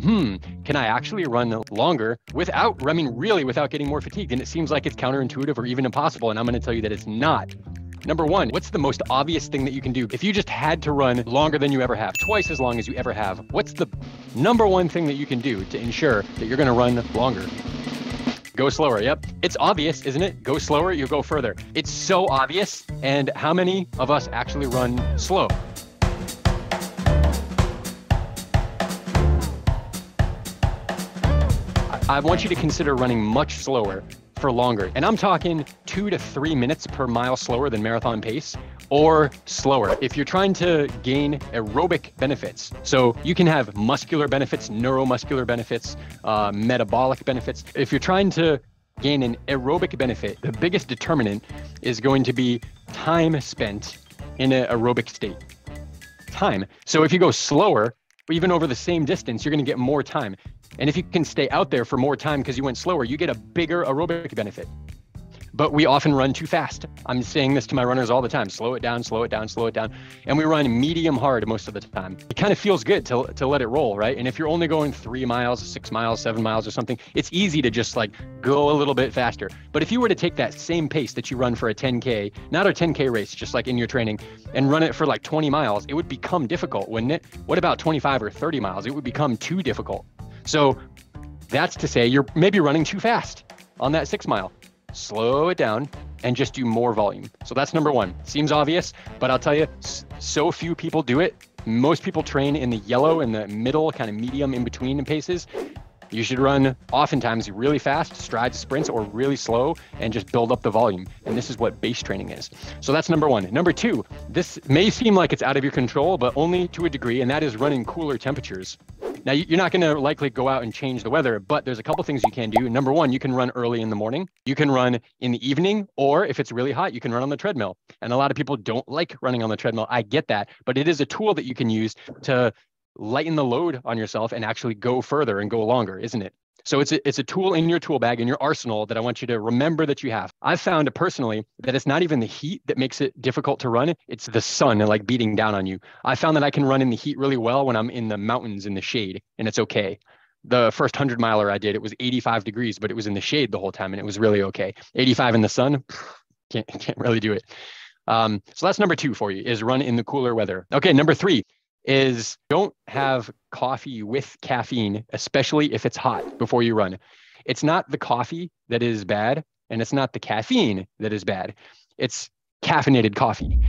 can I actually run longer without, I mean, really without getting more fatigued? And it seems like it's counterintuitive or even impossible. And I'm going to tell you that it's not. Number one, what's the most obvious thing that you can do? If you just had to run longer than you ever have, twice as long as you ever have, what's the number one thing that you can do to ensure that you're going to run longer? Go slower. Yep. It's obvious, isn't it? Go slower, you go further. It's so obvious. And how many of us actually run slow? I want you to consider running much slower for longer. And I'm talking 2 to 3 minutes per mile slower than marathon pace or slower. If you're trying to gain aerobic benefits, so you can have muscular benefits, neuromuscular benefits, metabolic benefits. If you're trying to gain an aerobic benefit, the biggest determinant is going to be time spent in an aerobic state. Time. So if you go slower, even over the same distance, you're going to get more time. And if you can stay out there for more time because you went slower, you get a bigger aerobic benefit. But we often run too fast. I'm saying this to my runners all the time. Slow it down, slow it down, slow it down. And we run medium hard most of the time. It kind of feels good to let it roll, right? And if you're only going 3 miles, 6 miles, 7 miles or something, it's easy to just like go a little bit faster. But if you were to take that same pace that you run for a 10K, not a 10K race, just like in your training, and run it for like 20 miles, it would become difficult, wouldn't it? What about 25 or 30 miles? It would become too difficult. So that's to say you're maybe running too fast on that 6 mile. Slow it down and just do more volume. So that's number one. Seems obvious, but I'll tell you, so few people do it. Most people train in the yellow, in the middle, kind of medium in between paces. You should run oftentimes really fast, strides, sprints, or really slow, and just build up the volume. And this is what base training is. So that's number one. Number two, this may seem like it's out of your control, but only to a degree, and that is running cooler temperatures. Now, you're not going to likely go out and change the weather, but there's a couple things you can do. Number one, you can run early in the morning. You can run in the evening, or if it's really hot, you can run on the treadmill. And a lot of people don't like running on the treadmill. I get that, but it is a tool that you can use to lighten the load on yourself and actually go further and go longer, isn't it? So it's a tool in your tool bag, in your arsenal, that I want you to remember that you have. I've found personally that it's not even the heat that makes it difficult to run. It's the sun and like beating down on you. I found that I can run in the heat really well when I'm in the mountains in the shade, and it's okay. The first 100 miler I did, it was 85 degrees, but it was in the shade the whole time, and it was really okay. 85 in the sun, can't really do it. So that's number two for you, is run in the cooler weather. Okay, number three is don't have coffee with caffeine, especially if it's hot, before you run. It's not the coffee that is bad, and it's not the caffeine that is bad. It's caffeinated coffee.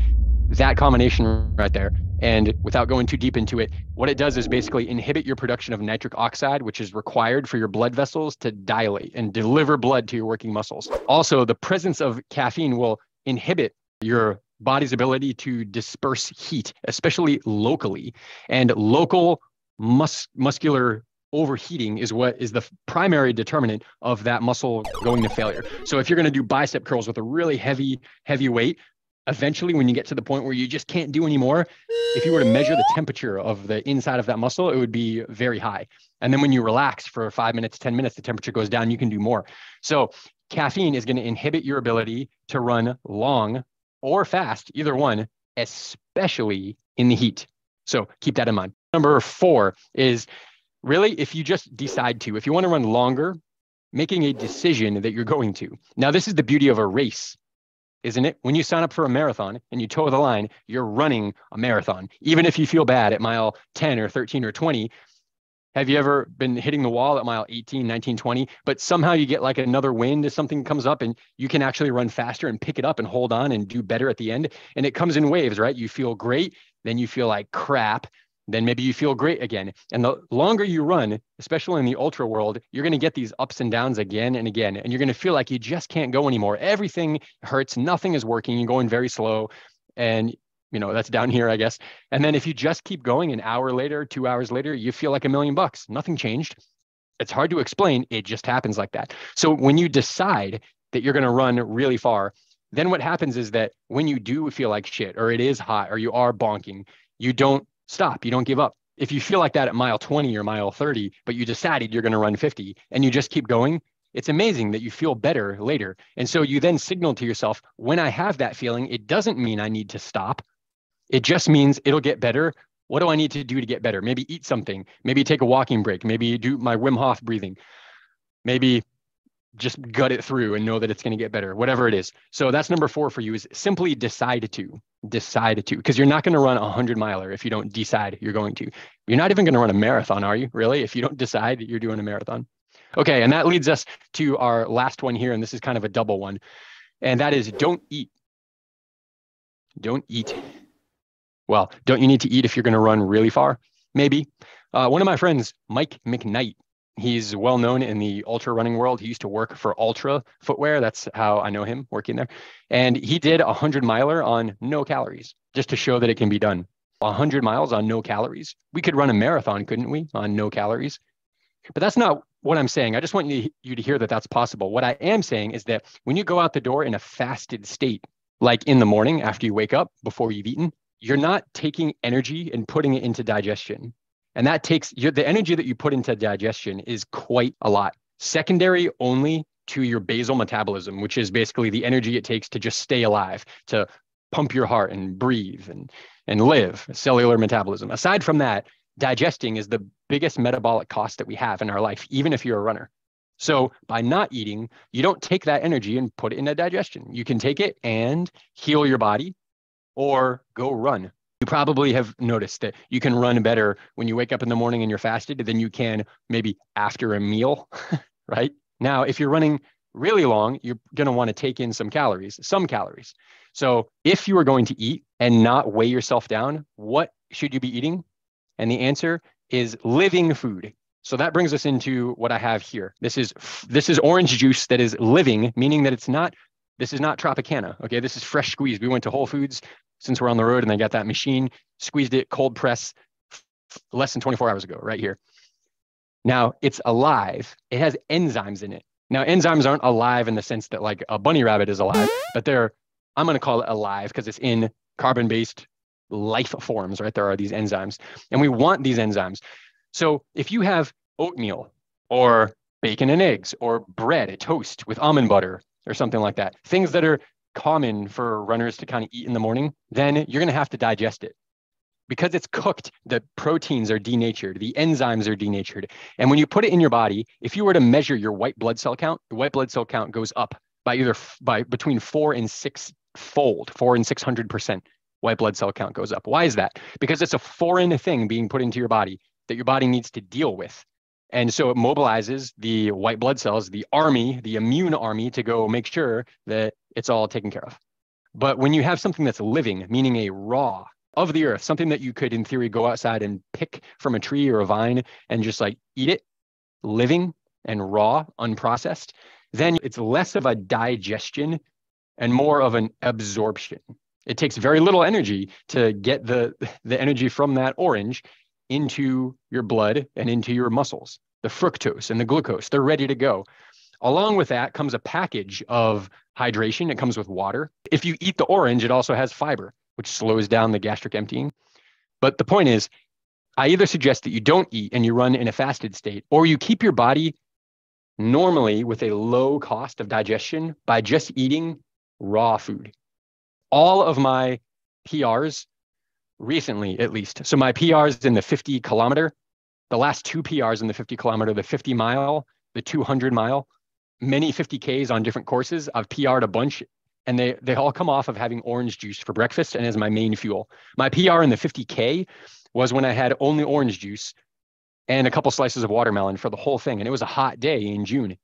That combination right there. And without going too deep into it, what it does is basically inhibit your production of nitric oxide, which is required for your blood vessels to dilate and deliver blood to your working muscles. Also, the presence of caffeine will inhibit your body's ability to disperse heat, especially locally. And local muscular overheating is what is the primary determinant of that muscle going to failure. So if you're going to do bicep curls with a really heavy weight, eventually when you get to the point where you just can't do anymore, if you were to measure the temperature of the inside of that muscle, it would be very high. And then when you relax for 5 minutes, 10 minutes, the temperature goes down, you can do more. So caffeine is going to inhibit your ability to run long or fast, either one, especially in the heat. So keep that in mind. Number four is really, if you just decide to, if you want to run longer, making a decision that you're going to. Now, this is the beauty of a race, isn't it? When you sign up for a marathon and you toe the line, you're running a marathon. Even if you feel bad at mile 10 or 13 or 20, have you ever been hitting the wall at mile 18, 19, 20, but somehow you get like another wind as something comes up and you can actually run faster and pick it up and hold on and do better at the end? And it comes in waves, right? You feel great, then you feel like crap, then maybe you feel great again. And the longer you run, especially in the ultra world, you're going to get these ups and downs again and again, and you're going to feel like you just can't go anymore. Everything hurts, nothing is working, you're going very slow, and that's down here, I guess. And then if you just keep going, an hour later, 2 hours later, you feel like $1,000,000. Nothing changed. It's hard to explain. It just happens like that. So when you decide that you're going to run really far, then what happens is that when you do feel like shit, or it is hot, or you are bonking, you don't stop. You don't give up. If you feel like that at mile 20 or mile 30, but you decided you're going to run 50 and you just keep going, it's amazing that you feel better later. And so you then signal to yourself, when I have that feeling, it doesn't mean I need to stop. It just means it'll get better What do I need to do to get better? Maybe eat something, maybe take a walking break, maybe do my Wim Hof breathing, maybe just gut it through and know that it's going to get better, whatever it is. So that's number 4 for you, is simply decide to, because you're not going to run a 100-miler if you don't decide you're going to. You're not even going to run a marathon, are you? Really? If you don't decide that you're doing a marathon. Okay. And that leads us to our last one here. And this is kind of a double one. And that is don't eat. Don't eat. Well, don't you need to eat if you're going to run really far? Maybe. One of my friends, Mike McKnight, he's well known in the ultra running world. He used to work for Ultra Footwear. That's how I know him, working there. And he did a 100-miler on no calories, just to show that it can be done. 100 miles on no calories. We could run a marathon, couldn't we, on no calories? But that's not what I'm saying. I just want you to hear that that's possible. What I am saying is that when you go out the door in a fasted state, like in the morning after you wake up, before you've eaten, you're not taking energy and putting it into digestion. And that takes the energy that you put into digestion is quite a lot. Secondary only to your basal metabolism, which is basically the energy it takes to just stay alive, to pump your heart and breathe and live, cellular metabolism. Aside from that, digesting is the biggest metabolic cost that we have in our life, even if you're a runner. So by not eating, you don't take that energy and put it into digestion. You can take it and heal your body or go run. You probably have noticed that you can run better when you wake up in the morning and you're fasted than you can maybe after a meal, right? Now, if you're running really long, you're going to want to take in some calories. So if you are going to eat and not weigh yourself down, what should you be eating? And the answer is living food. So that brings us into what I have here. This is orange juice that is living, meaning that this is not Tropicana. Okay, this is fresh squeezed. We went to Whole Foods since we're on the road and they got that machine, squeezed it, cold press, less than 24 hours ago, right here. Now it's alive. It has enzymes in it. Now enzymes aren't alive in the sense that like a bunny rabbit is alive, but I'm going to call it alive because it's in carbon-based life forms, right? There are these enzymes and we want these enzymes. So if you have oatmeal or bacon and eggs or bread, a toast with almond butter or something like that, things that are common for runners to kind of eat in the morning, then you're going to have to digest it. Because it's cooked, the proteins are denatured, the enzymes are denatured. And when you put it in your body, if you were to measure your white blood cell count, the white blood cell count goes up by between 4 and 6 fold, 4 and 600%. White blood cell count goes up. Why is that? Because it's a foreign thing being put into your body that your body needs to deal with. And so it mobilizes the white blood cells, the army, the immune army, to go make sure that it's all taken care of. But when you have something that's living, meaning a raw of the earth, something that you could in theory go outside and pick from a tree or a vine and just like eat it, living and raw, unprocessed, then it's less of a digestion and more of an absorption. It takes very little energy to get the energy from that orange into your blood and into your muscles. The fructose and the glucose, they're ready to go. Along with that comes a package of hydration. It comes with water. If you eat the orange, it also has fiber, which slows down the gastric emptying. But the point is, I either suggest that you don't eat and you run in a fasted state, or you keep your body normally with a low cost of digestion by just eating raw food. All of my PRs recently, at least. So my PRs in the 50 kilometer, the last 2 PRs in the 50 kilometer, the 50 mile, the 200 mile, many 50Ks on different courses. I've PR'd a bunch and they all come off of having orange juice for breakfast and as my main fuel. My PR in the 50K was when I had only orange juice and a couple slices of watermelon for the whole thing. And it was a hot day in June.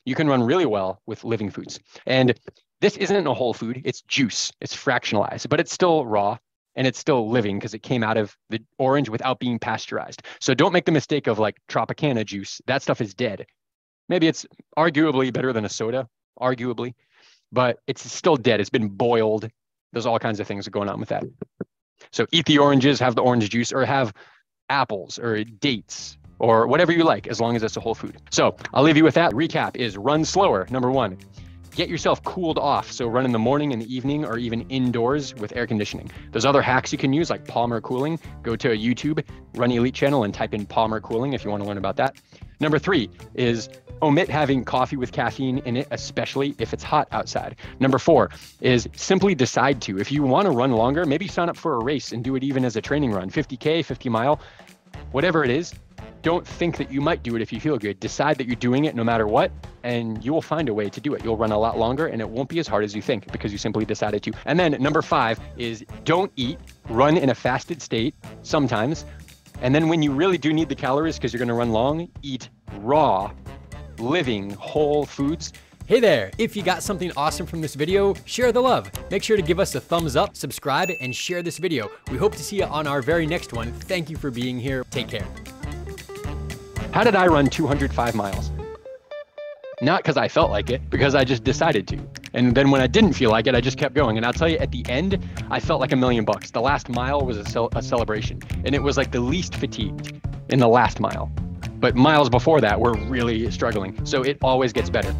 You can run really well with living foods. And this isn't a whole food, it's juice. It's fractionalized, but it's still raw and it's still living because it came out of the orange without being pasteurized. So don't make the mistake of like Tropicana juice. That stuff is dead. Maybe it's arguably better than a soda, arguably, but it's still dead. It's been boiled. There's all kinds of things going on with that. So eat the oranges, have the orange juice, or have apples or dates or whatever you like, as long as it's a whole food. So I'll leave you with that. Recap is run slower, number 1. Get yourself cooled off. So run in the morning and the evening, or even indoors with air conditioning. There's other hacks you can use like Palmer cooling. Go to YouTube, Run Elite channel, and type in Palmer cooling if you want to learn about that. Number 3 is omit having coffee with caffeine in it, especially if it's hot outside. Number 4 is simply decide to. If you want to run longer, maybe sign up for a race and do it even as a training run, 50K, 50 mile, whatever it is. Don't think that you might do it if you feel good. Decide that you're doing it no matter what, and you will find a way to do it. You'll run a lot longer, and it won't be as hard as you think because you simply decided to. And then number 5 is don't eat, run in a fasted state sometimes. And then when you really do need the calories because you're going to run long, eat raw, living, whole foods. Hey there, if you got something awesome from this video, share the love. Make sure to give us a thumbs up, subscribe, and share this video. We hope to see you on our very next one. Thank you for being here. Take care. How did I run 205 miles? Not because I felt like it, because I just decided to. And then when I didn't feel like it, I just kept going. And I'll tell you, at the end, I felt like $1 million. The last mile was a celebration. And it was like the least fatigued in the last mile. But miles before that were really struggling. So it always gets better.